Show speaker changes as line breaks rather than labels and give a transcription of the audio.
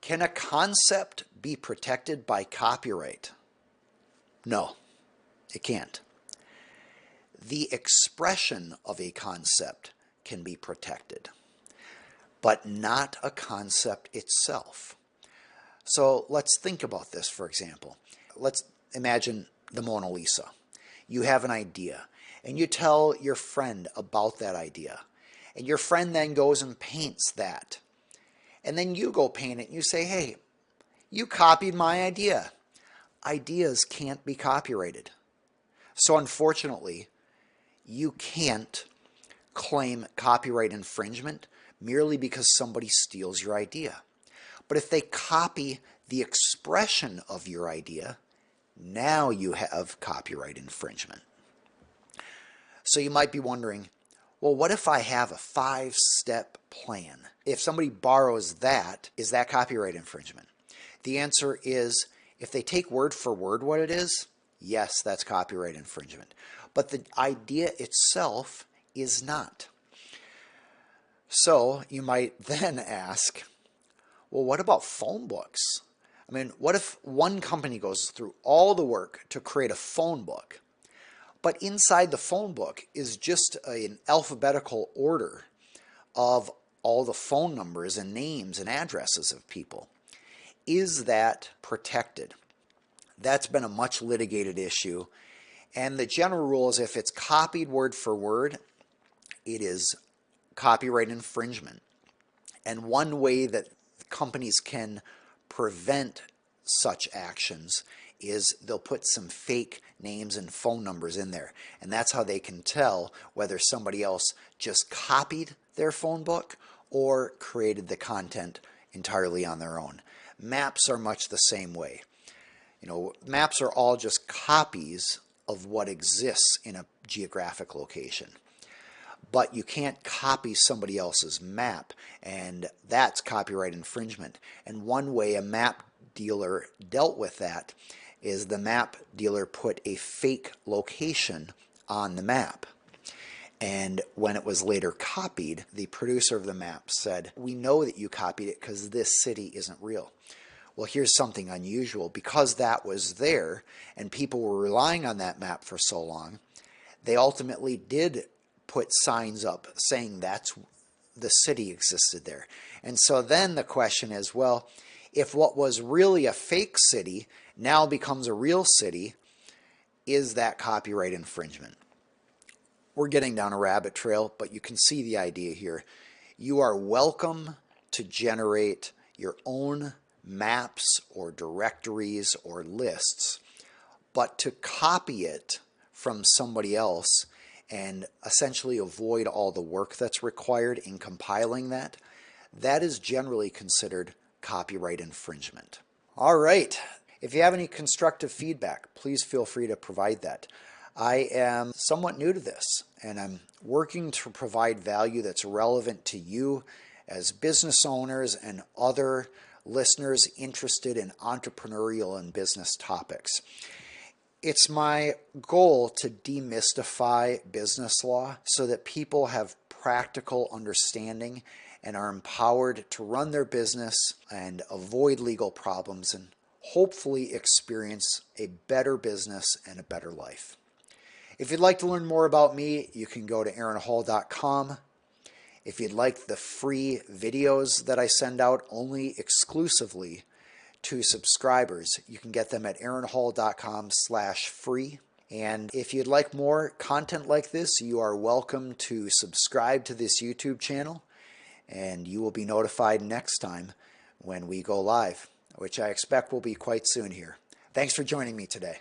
Can a concept be protected by copyright? No, it can't. The expression of a concept can be protected, but not a concept itself. So let's think about this, for example. Let's imagine the Mona Lisa. You have an idea, and you tell your friend about that idea. And your friend then goes and paints that. And then you go paint it, and you say, hey, you copied my idea. Ideas can't be copyrighted. So unfortunately, you can't claim copyright infringement merely because somebody steals your idea. But if they copy the expression of your idea, now you have copyright infringement. So you might be wondering, well, what if I have a 5-step plan? If somebody borrows that, is that copyright infringement? The answer is, if they take word for word what it is, yes, that's copyright infringement. But the idea itself is not. So you might then ask, well, what about phone books? I mean, what if one company goes through all the work to create a phone book, but inside the phone book is just an alphabetical order of all the phone numbers and names and addresses of people? Is that protected? That's been a much litigated issue. And the general rule is if it's copied word for word, it is copyright infringement. And one way that companies can prevent such actions is they'll put some fake names and phone numbers in there. And that's how they can tell whether somebody else just copied their phone book or created the content entirely on their own. Maps are much the same way. You know, maps are all just copies of what exists in a geographic location. But you can't copy somebody else's map, and that's copyright infringement. And one way a map dealer dealt with that is the map dealer put a fake location on the map. And when it was later copied, the producer of the map said, we know that you copied it because this city isn't real. Well, here's something unusual. Because that was there and people were relying on that map for so long, they ultimately did put signs up saying that's the city existed there. And so then the question is, well, if what was really a fake city now becomes a real city, is that copyright infringement? We're getting down a rabbit trail, but you can see the idea here. You are welcome to generate your own maps or directories or lists, but to copy it from somebody else and essentially avoid all the work that's required in compiling that, that is generally considered copyright infringement. All right. If you have any constructive feedback, please feel free to provide that. I am somewhat new to this, and I'm working to provide value that's relevant to you as business owners and other listeners interested in entrepreneurial and business topics. It's my goal to demystify business law so that people have practical understanding and are empowered to run their business and avoid legal problems and hopefully experience a better business and a better life. If you'd like to learn more about me, you can go to aaronhall.com. If you'd like the free videos that I send out only exclusively to subscribers, you can get them at aaronhall.com/free. And if you'd like more content like this, you are welcome to subscribe to this YouTube channel, and you will be notified next time when we go live, which I expect will be quite soon here. Thanks for joining me today.